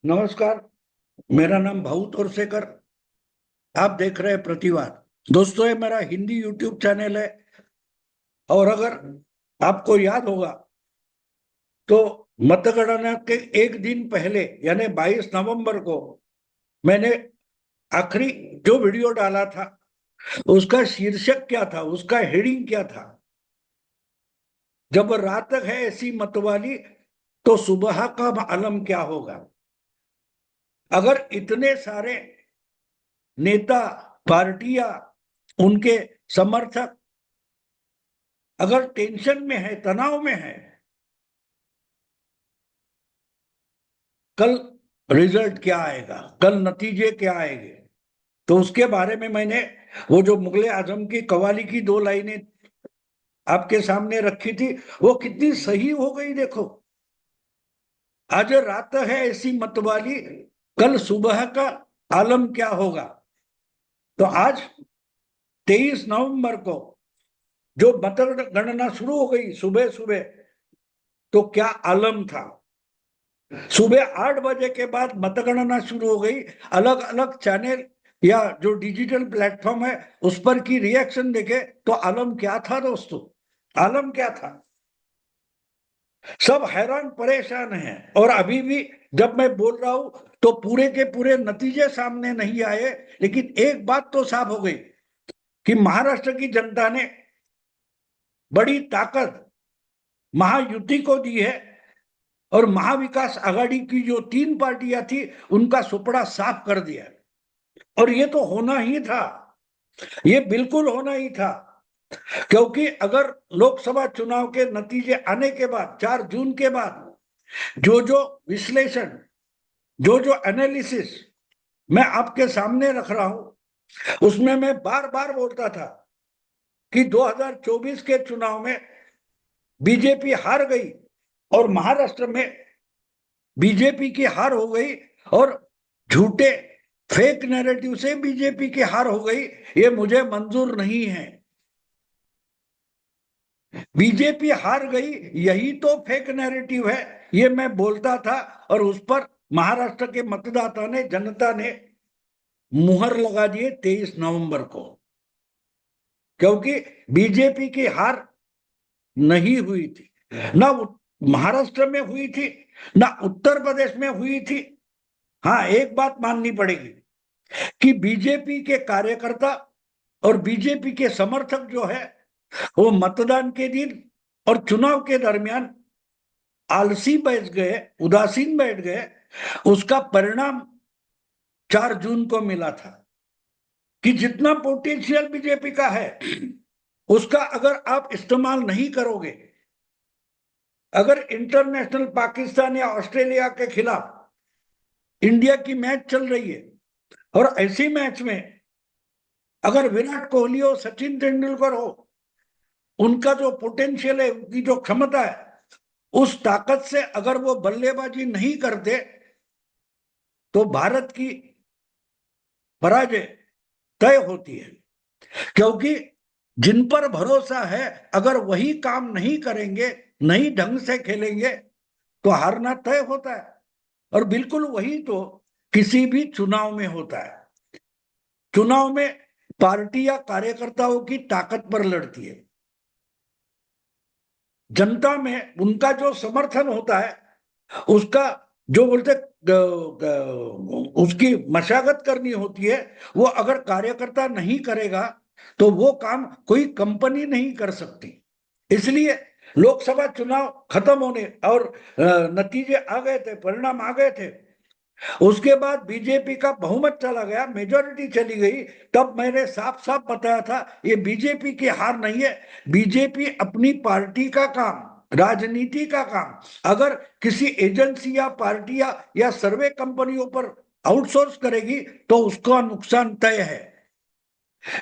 नमस्कार। मेरा नाम भाऊ तोरसेकर। आप देख रहे हैं प्रतिवाद। दोस्तों, ये मेरा हिंदी यूट्यूब चैनल है। और अगर आपको याद होगा तो मतगणना के एक दिन पहले यानी 22 नवंबर को मैंने आखिरी जो वीडियो डाला था उसका शीर्षक क्या था, उसका हेडिंग क्या था? जब रात है ऐसी मतवाली तो सुबह का आलम क्या होगा। अगर इतने सारे नेता, पार्टियां, उनके समर्थक अगर टेंशन में है, तनाव में है, कल रिजल्ट क्या आएगा, कल नतीजे क्या आएंगे, तो उसके बारे में मैंने वो जो मुगले आजम की कवाली की दो लाइनें आपके सामने रखी थी, वो कितनी सही हो गई देखो। आज रात है ऐसी मतवाली, कल सुबह का आलम क्या होगा। तो आज 23 नवंबर को जो मतगणना शुरू हो गई सुबह सुबह, तो क्या आलम था। सुबह 8 बजे के बाद मतगणना शुरू हो गई। अलग अलग चैनल या जो डिजिटल प्लेटफॉर्म है उस पर की रिएक्शन देखे तो आलम क्या था दोस्तों, आलम क्या था। सब हैरान परेशान हैं। और अभी भी जब मैं बोल रहा हूं तो पूरे के पूरे नतीजे सामने नहीं आए, लेकिन एक बात तो साफ हो गई कि महाराष्ट्र की जनता ने बड़ी ताकत महायुति को दी है। और महाविकास आघाड़ी की जो तीन पार्टियां थी उनका सुपड़ा साफ कर दिया। और ये तो होना ही था, ये बिल्कुल होना ही था। क्योंकि अगर लोकसभा चुनाव के नतीजे आने के बाद 4 जून के बाद जो जो विश्लेषण, जो जो एनालिसिस मैं आपके सामने रख रहा हूं, उसमें मैं बार बार बोलता था कि 2024 के चुनाव में बीजेपी हार गई और महाराष्ट्र में बीजेपी की हार हो गई। और झूठे फेक नैरेटिव से बीजेपी की हार हो गई, ये मुझे मंजूर नहीं है। बीजेपी हार गई, यही तो फेक नैरेटिव है, ये मैं बोलता था। और उस पर महाराष्ट्र के मतदाता ने, जनता ने मुहर लगा दिए 23 नवंबर को। क्योंकि बीजेपी की हार नहीं हुई थी, ना महाराष्ट्र में हुई थी, ना उत्तर प्रदेश में हुई थी। हाँ, एक बात माननी पड़ेगी कि बीजेपी के कार्यकर्ता और बीजेपी के समर्थक जो है वो मतदान के दिन और चुनाव के दरमियान आलसी बैठ गए, उदासीन बैठ गए। उसका परिणाम 4 जून को मिला था कि जितना पोटेंशियल बीजेपी का है उसका अगर आप इस्तेमाल नहीं करोगे, अगर इंटरनेशनल पाकिस्तान या ऑस्ट्रेलिया के खिलाफ इंडिया की मैच चल रही है और ऐसी मैच में अगर विराट कोहली हो, सचिन तेंदुलकर हो, उनका जो पोटेंशियल है, उनकी जो क्षमता है, उस ताकत से अगर वो बल्लेबाजी नहीं करते तो भारत की पराजय तय होती है। क्योंकि जिन पर भरोसा है अगर वही काम नहीं करेंगे, नहीं ढंग से खेलेंगे, तो हारना तय होता है। और बिल्कुल वही तो किसी भी चुनाव में होता है। चुनाव में पार्टी या कार्यकर्ताओं की ताकत पर लड़ती है। जनता में उनका जो समर्थन होता है, उसका जो बोलते उसकी मशागत करनी होती है, वो अगर कार्यकर्ता नहीं करेगा तो वो काम कोई कंपनी नहीं कर सकती। इसलिए लोकसभा चुनाव खत्म होने और नतीजे आ गए थे, परिणाम आ गए थे, उसके बाद बीजेपी का बहुमत चला गया, मेजोरिटी चली गई। तब मैंने साफ साफ बताया था ये बीजेपी की हार नहीं है। बीजेपी अपनी पार्टी का काम, राजनीति का काम अगर किसी एजेंसी या पार्टी या सर्वे कंपनियों पर आउटसोर्स करेगी तो उसका नुकसान तय है।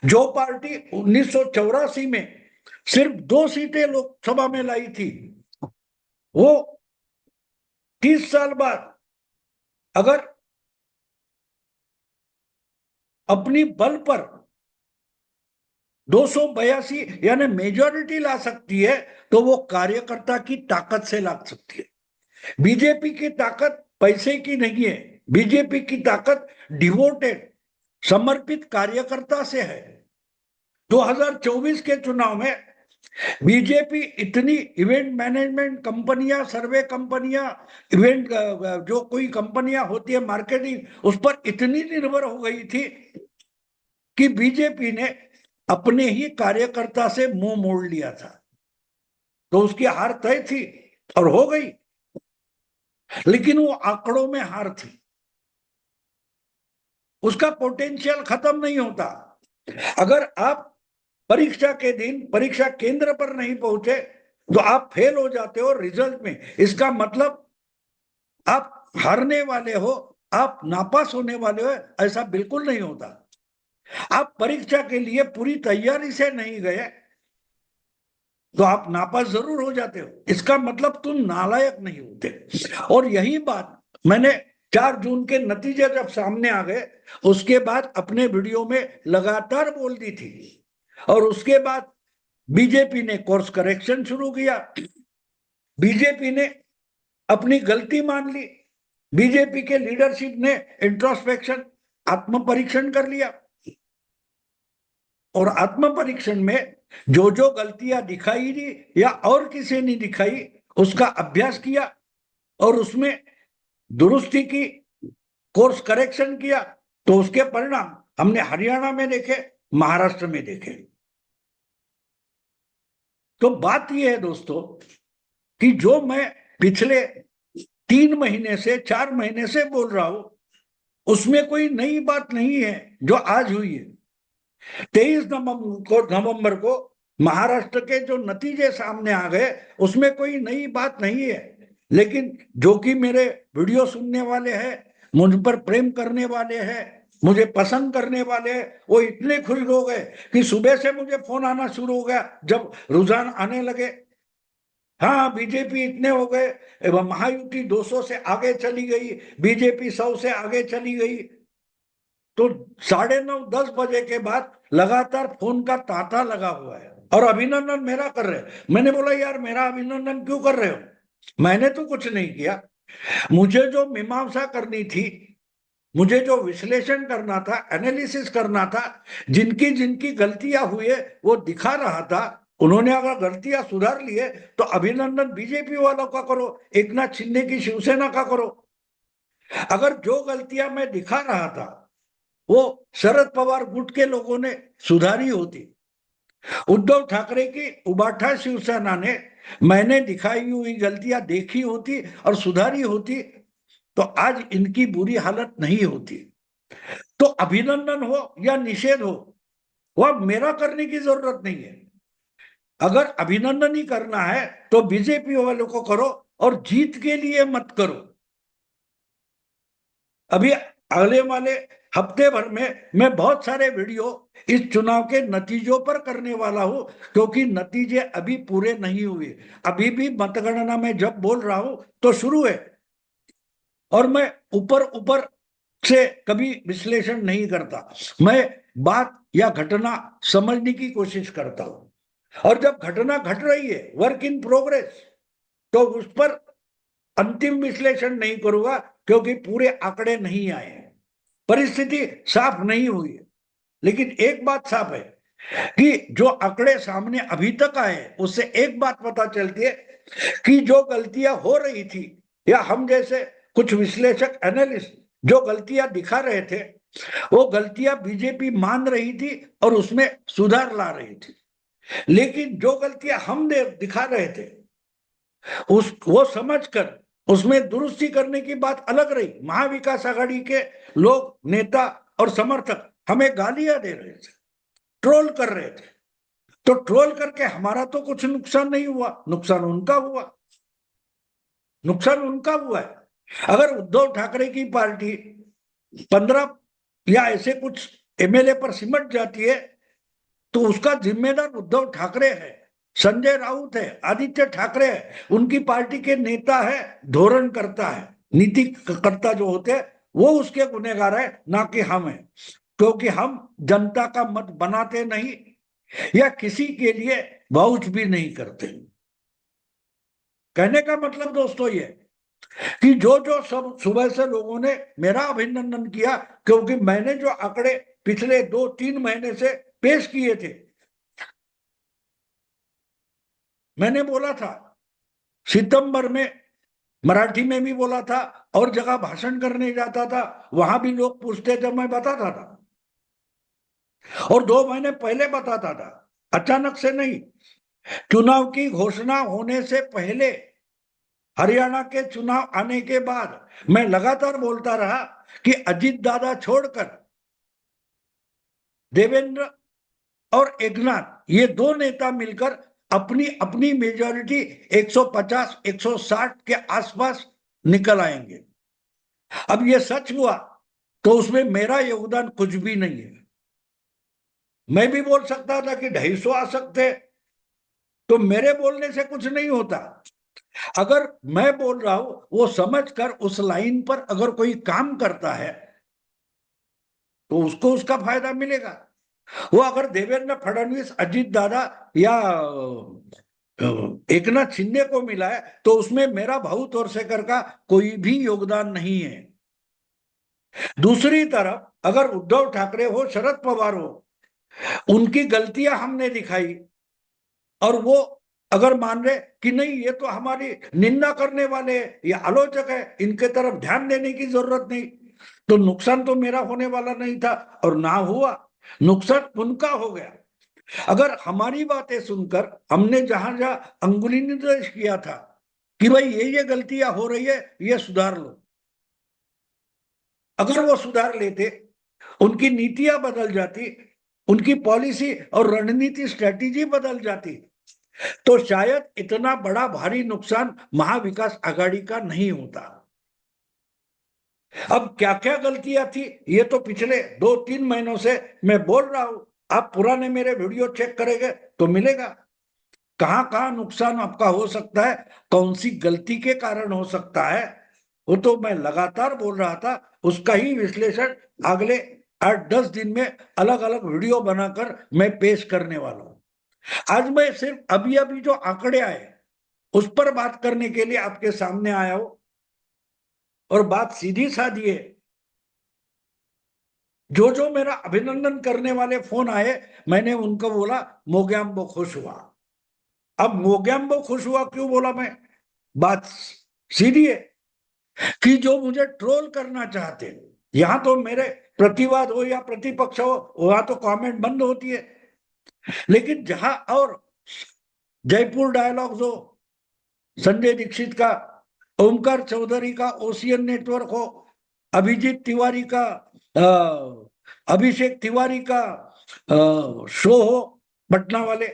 जो पार्टी 1984 में सिर्फ 2 सीटें लोकसभा में लाई थी, वो 30 साल बाद अगर अपनी बल पर 282 यानी मेजोरिटी ला सकती है, तो वो कार्यकर्ता की ताकत से ला सकती है। बीजेपी की ताकत पैसे की नहीं है, बीजेपी की ताकत डिवोटेड, समर्पित कार्यकर्ता से है। 2024 के चुनाव में बीजेपी इतनी इवेंट मैनेजमेंट कंपनियां, सर्वे कंपनियां, इवेंट जो कोई कंपनियां होती है मार्केटिंग, उस पर इतनी निर्भर हो गई थी कि बीजेपी ने अपने ही कार्यकर्ता से मुंह मोड़ लिया था। तो उसकी हार तय थी और हो गई, लेकिन वो आंकड़ों में हार थी, उसका पोटेंशियल खत्म नहीं होता। अगर आप परीक्षा के दिन परीक्षा केंद्र पर नहीं पहुंचे तो आप फेल हो जाते हो रिजल्ट में, इसका मतलब आप हारने वाले हो, आप नापास होने वाले हो, ऐसा बिल्कुल नहीं होता। आप परीक्षा के लिए पूरी तैयारी से नहीं गए तो आप नापास जरूर हो जाते हो, इसका मतलब तुम नालायक नहीं होते। और यही बात मैंने 4 जून के नतीजे जब सामने आ गए उसके बाद अपने वीडियो में लगातार बोल दी थी, और उसके बाद बीजेपी ने कोर्स करेक्शन शुरू किया, बीजेपी ने अपनी गलती मान ली, बीजेपी के लीडरशिप ने इंट्रोस्पेक्शन, आत्म परीक्षण कर लिया, और आत्म परीक्षण में जो जो गलतियां दिखाई दी या और किसी ने दिखाई उसका अभ्यास किया और उसमें दुरुस्ती की, कोर्स करेक्शन किया, तो उसके परिणाम हमने हरियाणा में देखे, महाराष्ट्र में देखे। तो बात यह है दोस्तों कि जो मैं पिछले 3 महीने से 4 महीने से बोल रहा हूं उसमें कोई नई बात नहीं है जो आज हुई है। 23 नवंबर को महाराष्ट्र के जो नतीजे सामने आ गए उसमें कोई नई बात नहीं है, लेकिन जो कि मेरे वीडियो सुनने वाले हैं, मुझ पर प्रेम करने वाले हैं, मुझे पसंद करने वाले हैं, वो इतने खुश हो गए कि सुबह से मुझे फोन आना शुरू हो गया जब रुझान आने लगे। हाँ, बीजेपी इतने हो गए, महायुति 200 से आगे चली गई, बीजेपी 100 से आगे चली गई। तो 9:30 10 बजे के बाद लगातार फोन का तांता लगा हुआ है और अभिनंदन मेरा कर रहे हैं। मैंने बोला यार मेरा अभिनंदन क्यों कर रहे हो, मैंने तो कुछ नहीं किया। मुझे जो मीमांसा करनी थी, मुझे जो विश्लेषण करना था, एनालिसिस करना था, जिनकी जिनकी गलतियां हुई है वो दिखा रहा था। उन्होंने अगर गलतियां सुधार ली है तो अभिनंदन बीजेपी वालों का करो, एक नाथ शिंदे की शिवसेना का करो। अगर जो गलतियां मैं दिखा रहा था वो शरद पवार गुट के लोगों ने सुधारी होती, उद्धव ठाकरे की उबाठा शिवसेना ने मैंने दिखाई हुई गलतियां देखी होती और सुधारी होती तो आज इनकी बुरी हालत नहीं होती। तो अभिनंदन हो या निषेध हो वह मेरा करने की जरूरत नहीं है। अगर अभिनंदन ही करना है तो बीजेपी वालों को करो और जीत के लिए मत करो। अभी अगले वाले हफ्ते भर में मैं बहुत सारे वीडियो इस चुनाव के नतीजों पर करने वाला हूं, क्योंकि नतीजे अभी पूरे नहीं हुए, अभी भी मतगणना में जब बोल रहा हूं तो शुरू है, और मैं ऊपर ऊपर से कभी विश्लेषण नहीं करता, मैं बात या घटना समझने की कोशिश करता हूं। और जब घटना घट रही है, वर्क इन प्रोग्रेस, तो उस पर अंतिम विश्लेषण नहीं करूंगा, क्योंकि पूरे आंकड़े नहीं आए हैं, परिस्थिति साफ नहीं हुई है। लेकिन एक बात साफ है कि जो आंकड़े सामने अभी तक आए उससे एक बात पता चलती है कि जो गलतियां हो रही थी या हम जैसे कुछ विश्लेषक एनालिस्ट जो गलतियां दिखा रहे थे वो गलतियां बीजेपी मान रही थी और उसमें सुधार ला रही थी। लेकिन जो गलतियां हम दिखा रहे थे उस वो समझकर उसमें दुरुस्ती करने की बात अलग रही। महाविकास आघाड़ी के लोग, नेता और समर्थक हमें गालियां दे रहे थे, ट्रोल कर रहे थे, तो ट्रोल करके हमारा तो कुछ नुकसान नहीं हुआ, नुकसान उनका हुआ, नुकसान उनका हुआ है। अगर उद्धव ठाकरे की पार्टी 15 या ऐसे कुछ एमएलए पर सिमट जाती है तो उसका जिम्मेदार उद्धव ठाकरे है, संजय राउत है, आदित्य ठाकरे है, उनकी पार्टी के नेता है, धोरण करता है, नीति करता जो होते हैं वो उसके गुनहगार है, ना कि हम है। क्योंकि हम जनता का मत बनाते नहीं या किसी के लिए वाउच भी नहीं करते। कहने का मतलब दोस्तों ये कि जो जो सब सुबह से लोगों ने मेरा अभिनंदन किया, क्योंकि मैंने जो आंकड़े पिछले 2-3 महीने से पेश किए थे, मैंने बोला था सितंबर में, मराठी में भी बोला था, और जगह भाषण करने जाता था वहां भी लोग पूछते थे, मैं बताता था, और 2 महीने पहले बताता था, अचानक से नहीं। चुनाव की घोषणा होने से पहले, हरियाणा के चुनाव आने के बाद मैं लगातार बोलता रहा कि अजीत दादा छोड़कर देवेंद्र और एकनाथ, ये दो नेता मिलकर अपनी अपनी मेजॉरिटी 150-160 के आसपास निकल आएंगे। अब ये सच हुआ तो उसमें मेरा योगदान कुछ भी नहीं है। मैं भी बोल सकता था कि 250 आ सकते, तो मेरे बोलने से कुछ नहीं होता। अगर मैं बोल रहा हूं, वो समझकर उस लाइन पर अगर कोई काम करता है तो उसको उसका फायदा मिलेगा। वो अगर देवेंद्र फडणवीस, अजीत दादा या एकनाथ शिंदे को मिला है तो उसमें मेरा भाऊ तोरसेकर का कोई भी योगदान नहीं है। दूसरी तरफ अगर उद्धव ठाकरे हो, शरद पवार हो, उनकी गलतियां हमने दिखाई, और वो अगर मान रहे कि नहीं ये तो हमारी निंदा करने वाले हैं, ये आलोचक है, इनके तरफ ध्यान देने की जरूरत नहीं, तो नुकसान तो मेरा होने वाला नहीं था, और ना हुआ, नुकसान उनका हो गया। अगर हमारी बातें सुनकर हमने जहां जहां अंगुली निर्देश किया था कि भाई ये गलतियां हो रही है, ये सुधार लो, अगर वो सुधार लेते, उनकी नीतियां बदल जाती, उनकी पॉलिसी और रणनीति स्ट्रेटेजी बदल जाती, तो शायद इतना बड़ा भारी नुकसान महाविकास आघाड़ी का नहीं होता। अब क्या क्या गलतियां थी ये तो पिछले 2-3 महीनों से मैं बोल रहा हूं। आप पुराने मेरे वीडियो चेक करेंगे तो मिलेगा कहां कहां नुकसान आपका हो सकता है, कौन सी गलती के कारण हो सकता है, वो तो मैं लगातार बोल रहा था। उसका ही विश्लेषण अगले 8-10 दिन में अलग अलग वीडियो बनाकर मैं पेश करने वाला हूं। आज मैं सिर्फ अभी अभी जो आंकड़े आए उस पर बात करने के लिए आपके सामने आया हूं, और बात सीधी साधी है। जो जो मेरा अभिनंदन करने वाले फोन आए, मैंने उनको बोला मोगैम्बो खुश हुआ। अब मोगैम्बो खुश हुआ क्यों बोला मैं, बात सीधी है कि जो मुझे ट्रोल करना चाहते हैं, यहां तो मेरे प्रतिवाद हो या प्रतिपक्ष हो, वहां तो कमेंट बंद होती है, लेकिन जहां और जयपुर डायलॉग्स हो, संजय दीक्षित का, ओमकार चौधरी का ओशियन नेटवर्क हो, अभिजीत तिवारी का, अभिषेक तिवारी का शो हो, पटना वाले,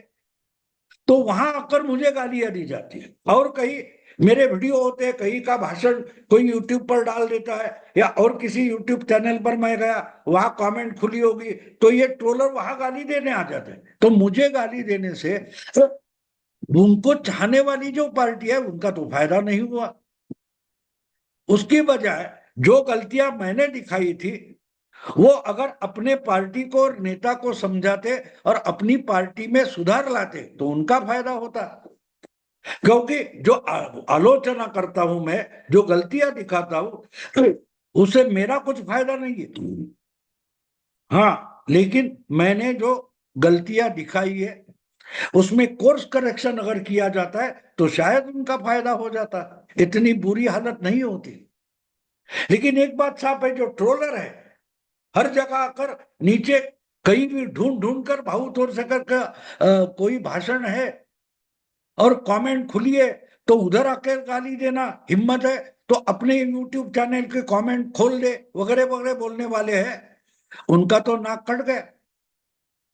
तो वहां आकर मुझे गालियां दी जाती है। और कहीं मेरे वीडियो होते हैं, कहीं का भाषण कोई यूट्यूब पर डाल देता है, या और किसी यूट्यूब चैनल पर मैं गया, वहां कमेंट खुली होगी, तो ये ट्रोलर वहां गाली देने आ जाते हैं। तो मुझे गाली देने से उनको चाहने वाली जो पार्टी है उनका तो फायदा नहीं हुआ। उसकी बजाय जो गलतियां मैंने दिखाई थी, वो अगर अपने पार्टी को और नेता को समझाते और अपनी पार्टी में सुधार लाते तो उनका फायदा होता। क्योंकि जो आलोचना करता हूं मैं, जो गलतियां दिखाता हूं, उससे मेरा कुछ फायदा नहीं है। हाँ, लेकिन मैंने जो गलतियां दिखाई है उसमें कोर्स करेक्शन अगर किया जाता है तो शायद उनका फायदा हो जाता, इतनी बुरी हालत नहीं होती। लेकिन एक बात साफ है, जो ट्रोलर है हर जगह आकर नीचे कहीं भी ढूंढ ढूंढ कर भाऊ तोरसेकर का कोई भाषण है और कमेंट खुली है तो उधर आकर गाली देना, हिम्मत है तो अपने यूट्यूब चैनल के कमेंट खोल दे, वगैरह वगैरह बोलने वाले हैं, उनका तो नाक कट गया,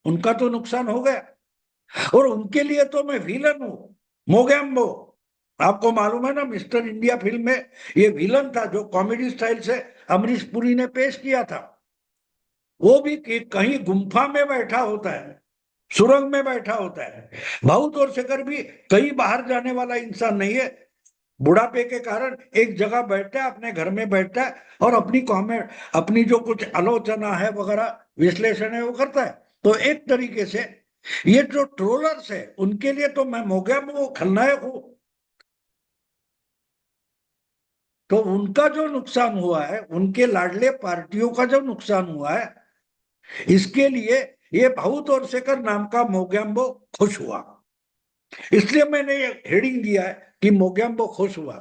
उनका तो नुकसान हो गया। और उनके लिए तो मैं विलन हूं, मोगैम्बो। आपको मालूम है ना, मिस्टर इंडिया फिल्म में ये विलन था जो कॉमेडी स्टाइल से अमरीश पुरी ने पेश किया था। वो भी कहीं गुम्फा में बैठा होता है, सुरंग में बैठा होता है। भाऊ तोरसेकर भी कहीं बाहर जाने वाला इंसान नहीं है, बुढ़ापे के कारण एक जगह बैठता है, अपने घर में बैठता है और अपनी कॉमेंट, अपनी जो कुछ आलोचना है वगैरह विश्लेषण है वो करता है। तो एक तरीके से ये जो ट्रोलर्स है उनके लिए तो मैं मोगैम्बो खलनायक हूं। तो उनका जो नुकसान हुआ है, उनके लाडले पार्टियों का जो नुकसान हुआ है, इसके लिए ये भाऊ तोरसेकर नाम का मोगेम्बो खुश हुआ। इसलिए मैंने ये हेडिंग दिया है कि मोगेम्बो खुश हुआ।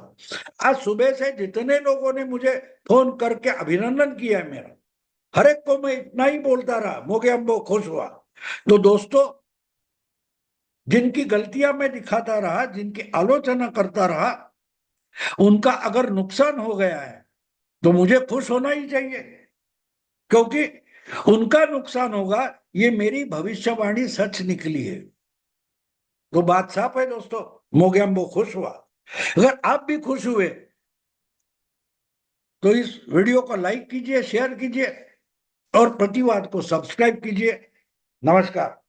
आज सुबह से जितने लोगों ने मुझे फोन करके अभिनंदन किया है मेरा, हर एक को मैं इतना ही बोलता रहा, मोगेम्बो खुश हुआ। तो दोस्तों, जिनकी गलतियां मैं दिखाता रहा, जिनकी आलोचना करता रहा, उनका अगर नुकसान हो गया है तो मुझे खुश होना ही चाहिए, क्योंकि उनका नुकसान होगा, ये मेरी भविष्यवाणी सच निकली है। तो बात साफ है दोस्तों, मोगेम्बो खुश हुआ। अगर आप भी खुश हुए तो इस वीडियो को लाइक कीजिए, शेयर कीजिए और प्रतिवाद को सब्सक्राइब कीजिए। नमस्कार।